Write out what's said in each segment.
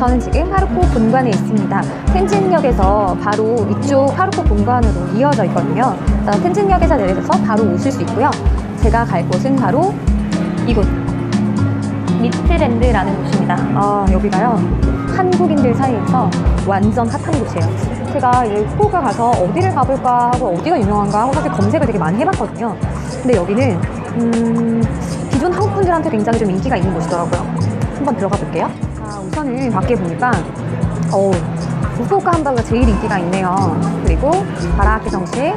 저는 지금 하루코 본관에 있습니다. 텐진역에서 바로 이쪽 하루코 본관으로 이어져 있거든요. 텐진역에서 내려서 바로 오실 수 있고요. 제가 갈 곳은 바로 이곳 미트랜드라는 곳입니다. 여기가요 한국인들 사이에서 완전 핫한 곳이에요. 제가 이제 후쿠오카 가서 어디를 가볼까 하고 어디가 유명한가 하고 사실 검색을 되게 많이 해봤거든요. 근데 여기는 기존 한국 분들한테 굉장히 좀 인기가 있는 곳이더라고요. 한번 들어가 볼게요. 자, 우선은 밖에 보니까 후쿠오카 함버거가 제일 인기가 있네요. 그리고 바라아키 정식,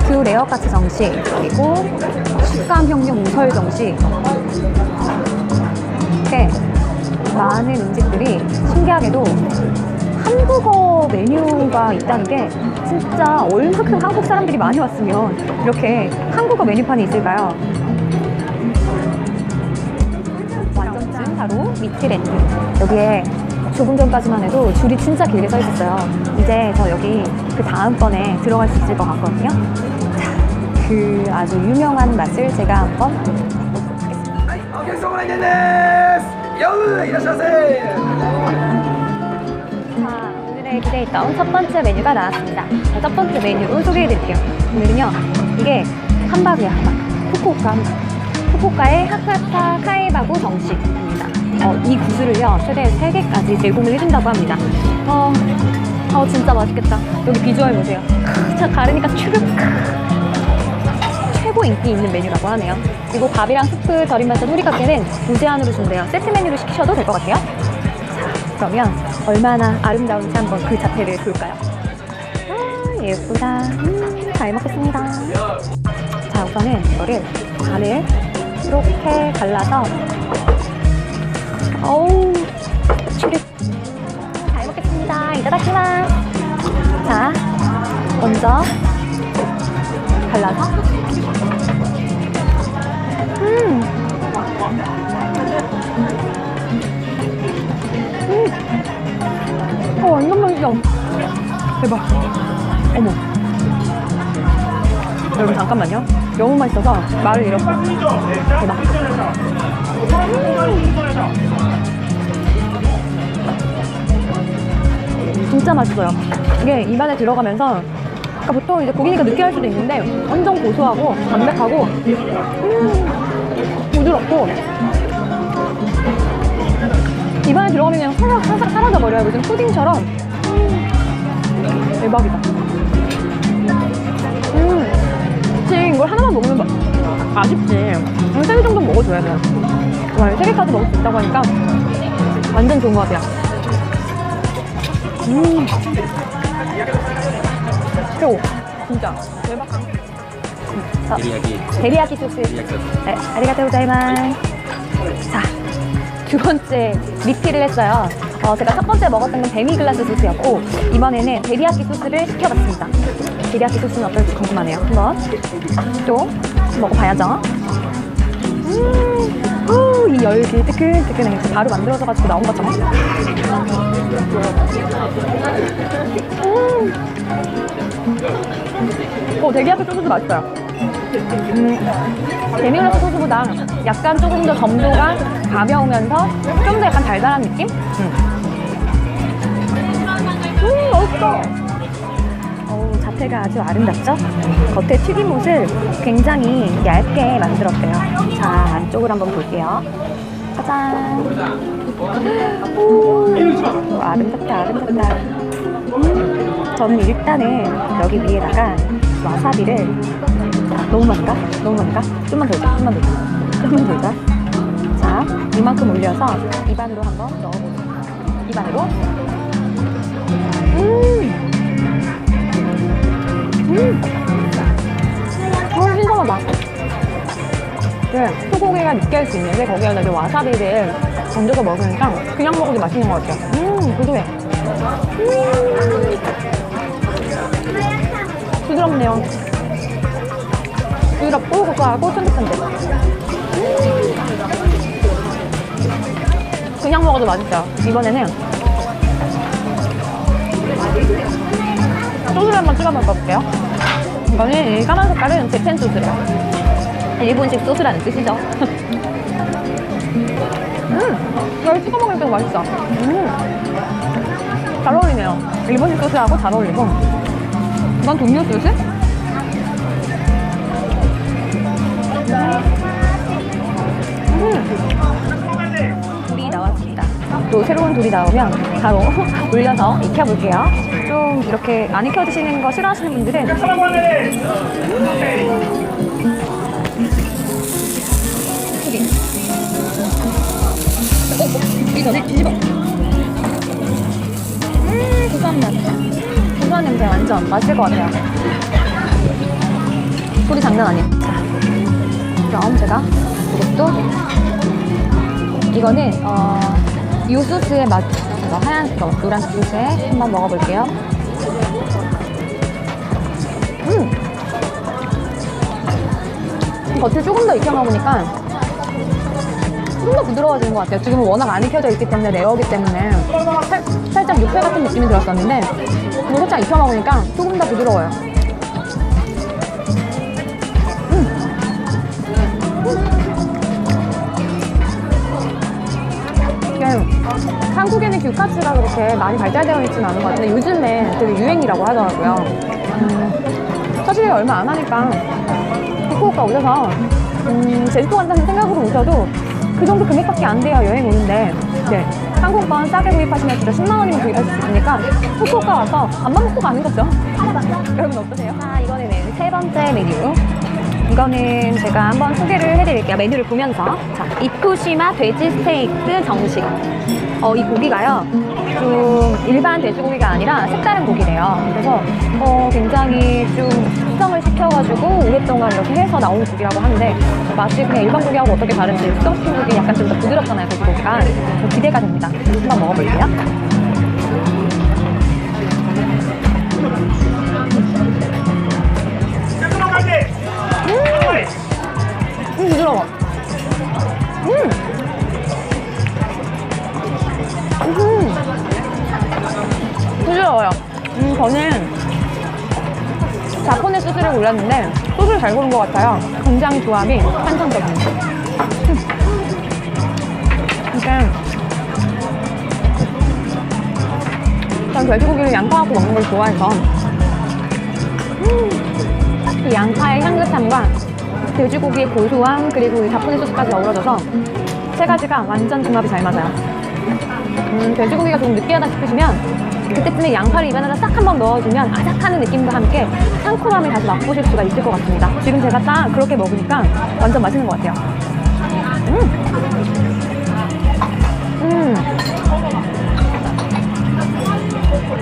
그 레어카츠 정식, 그리고 식감혁명 우설 정식, 이렇게 많은 음식들이 신기하게도 한국어 메뉴가 있다는 게 진짜 얼마큼 한국 사람들이 많이 왔으면 이렇게 한국어 메뉴판이 있을까요? 완전쯤 바로 미트랜드. 여기에 조금 전까지만 해도 줄이 진짜 길게 서 있었어요. 이제 저 여기 그 다음번에 들어갈 수 있을 것 같거든요. 자, 그 아주 유명한 맛을 제가 한번 자, 오늘의 기대했던 첫 번째 메뉴가 나왔습니다. 자, 첫 번째 메뉴로 소개해드릴게요. 오늘은요, 이게 함박이에요, 함박. 후쿠오카 함박. 후쿠오카의 하카타 카이바구 정식입니다. 이 구슬을요, 최대 3개까지 제공을 해준다고 합니다. 진짜 맛있겠다. 여기 비주얼 보세요. 자, 가르니까 추룩. 최고 인기 있는 메뉴라고 하네요. 그리고 밥이랑 스프 절임반찬 후리카케는 무제한으로 준대요. 세트 메뉴로 시키셔도 될 것 같아요. 자, 그러면 얼마나 아름다운지 한번 그 자태를 볼까요? 예쁘다. 잘 먹겠습니다. 자, 우선은 이거를 간을 이렇게 갈라서 어우, 추룩. 잘 먹겠습니다. 이따다키마스. 자, 먼저 갈라서 완전 맛있어. 대박. 어머. 여러분 잠깐만요. 너무 맛있어서 말을 잃었어요. 대박. 진짜 맛있어요. 이게 입안에 들어가면서 보통 이제 고기니까 느끼할 수도 있는데 완전 고소하고 담백하고 부드럽고 입안에 들어가면 그냥 사라져버려요. 무슨 푸딩처럼. 대박이다. 사실 이걸 하나만 먹으면 아쉽지. 3개 정도 먹어줘야 돼요. 3개까지 먹을 수 있다고 하니까 완전 좋은 것 같아요. 최고. 진짜 대박. 데리야끼 소스. 네, 아리가또 고자이마스. 자, 두 번째 리필을 했어요. 제가 첫 번째 먹었던 건 데미글라스 소스였고 이번에는 데리야끼 소스를 시켜봤습니다. 데리야끼 소스는 어떨지 궁금하네요. 한번 또 먹어봐야죠. 이 열기 뜨끈뜨끈해. 바로 만들어져가지고 나온 것처럼. 데리야끼 소스도 맛있어요. 데미글라스 소스보다 약간 조금 더 점도가 가벼우면서 좀 더 약간 달달한 느낌? 맛있어. 자태가 아주 아름답죠? 겉에 튀김옷을 굉장히 얇게 만들었대요. 자, 안쪽을 한번 볼게요. 짜잔. 아름답다, 아름답다. 저는 일단은 여기 위에다가 와사비를 너무 많은가? 너무 많은가? 좀만 더 올자, 좀만 더 올자. 좀만 더 올자. 자, 이만큼 올려서 입안으로 한번 넣어보세요. 입안으로. 신선하다. 네, 소고기가 느끼할 수 있는데 거기에다 이제 와사비를 얹어서 먹으니까 그냥 먹어도 맛있는 것 같아요. 고소해. 부드럽네요. 부드럽고 고소하고 쫀득쫀득. 그냥 먹어도 맛있어요. 이번에는 소스를 한번 찍어 먹어볼게요. 이거는 이 까만 색깔은 재팬 소스래요. 일본식 소스라는 뜻이죠. 이걸 찍어 먹으니까 맛있어. 잘 어울리네요. 일본식 소스하고 잘 어울리고. 이건 동료 소스? 돌이 나왔습니다. 또 새로운 돌이 나오면 바로 올려서 익혀볼게요. 좀 이렇게 안 익혀 드시는 거 싫어하시는 분들은 이 전에 뒤집어. 고소한 맛. 고소한 냄새 완전 맛있을 것 같아요. 소리 장난 아니에요. 그럼 제가 이것도 이거는 이 소스의 맛, 하얀 노란 소스에 한번 먹어볼게요. 겉을 조금 더 익혀 먹으니까 좀 더 부드러워지는 것 같아요. 지금은 워낙 안 익혀져 있기 때문에 레어기 때문에 살짝 육회 같은 느낌이 들었었는데 이거 살짝 익혀 먹으니까 조금 더 부드러워요. 한국에는 규카츠가 그렇게 많이 발달되어 있지는 않은 것 같은데 요즘에 되게 유행이라고 하더라고요. 사실 얼마 안 하니까 후쿠오카 오셔서 제주도 간다는 생각으로 오셔도 그 정도 금액밖에 안 돼요. 여행 오는데. 네. 한국번 싸게 구입하시면 진짜 10만 원이면 구입할 수 있으니까 후쿠오카 와서 밥만 먹고 가는 거죠. 여러분 어떠세요? 이거는 세 번째 메뉴. 이거는 제가 한번 소개를 해드릴게요. 메뉴를 보면서. 자, 이토시마 돼지 스테이크 정식. 이 고기가요, 좀 일반 돼지고기가 아니라 색다른 고기래요. 그래서 굉장히 좀 숙성을 시켜가지고 오랫동안 이렇게 해서 나온 고기라고 하는데 맛이 그냥 일반 고기하고 어떻게 다른지 숙성시킨 고기 약간 좀 더 부드럽잖아요, 돼지고기가. 기대가 됩니다. 한번 먹어볼게요. 부드러워. 부드러워요. 저는 자포네 소스를 골랐는데 소스를 잘 고른 것 같아요. 굉장히 조합이 환상적입니다. 전 돼지고기를 양파하고 먹는 걸 좋아해서 이 양파의 향긋함과 돼지고기의 고소함 그리고 이 자포네 소스까지 어우러져서 세 가지가 완전 궁합이 잘 맞아요. 돼지고기가 조금 느끼하다 싶으시면 그때쯤에 양파를 입안에다 싹 한번 넣어주면 아삭하는 느낌과 함께 상큼함을 다시 맛보실 수가 있을 것 같습니다. 지금 제가 딱 그렇게 먹으니까 완전 맛있는 것 같아요.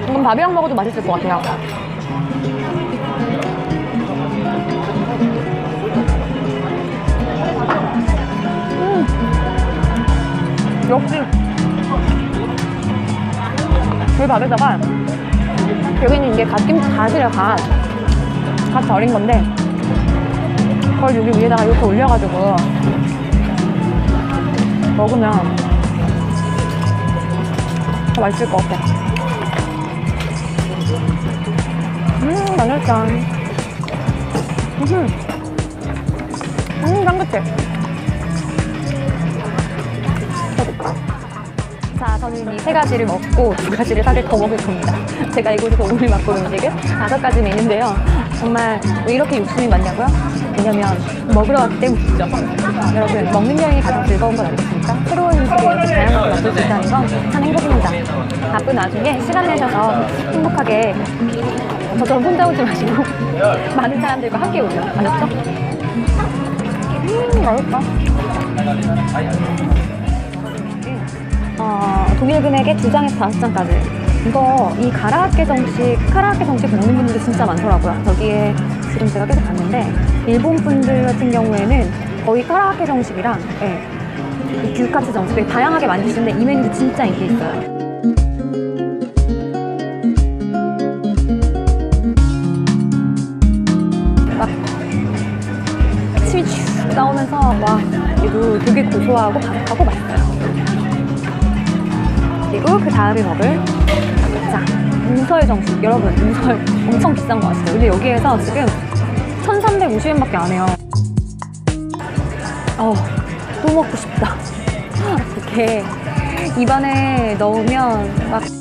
이건 밥이랑 먹어도 맛있을 것 같아요. 역시 이 밥에다가 여기는 이게 갓김치 갓이래요. 갓 절인 건데 그걸 여기 위에다가 이렇게 올려가지고 먹으면 더 맛있을 것 같아. 맛있다. 향긋해. 자, 저는 이 세 가지를 먹고 두 가지를 사실 더 먹을 겁니다. 제가 이곳에서 오늘 맛볼 음식은 5가지 메뉴인데요. 정말 왜 이렇게 욕심이 많냐고요? 왜냐면 먹으러 왔기 때문이죠. 여러분, 먹는 여행이 가장 즐거운 건 아니겠습니까? 새로운 음식을 이렇게 다양하게 맛볼 수 있다는 건 참 행복입니다. 바쁜 와중에 시간 내셔서 행복하게 저처럼 혼자 오지 마시고 많은 사람들과 함께 오세요. 아셨죠? 맛있다. 동일 금액에 2장에서 5장까지. 이 카라아게 정식 먹는 분들도 진짜 많더라고요. 저기에 지금 제가 계속 봤는데 일본 분들 같은 경우에는 거의 카라아게 정식이랑 이 규카츠 정식을 다양하게 많이 드시는데 이 메뉴도 진짜 인기 있어요. 막 침이 쭉 나오면서 와, 얘도 되게 고소하고 바삭하고 맛있어요. 그리고 그 다음에 먹을 자, 우설 정식. 여러분, 우설 엄청 비싼 거 아시죠? 근데 여기에서 지금 1,350엔밖에 안 해요. 또 먹고 싶다. 이렇게 입안에 넣으면 막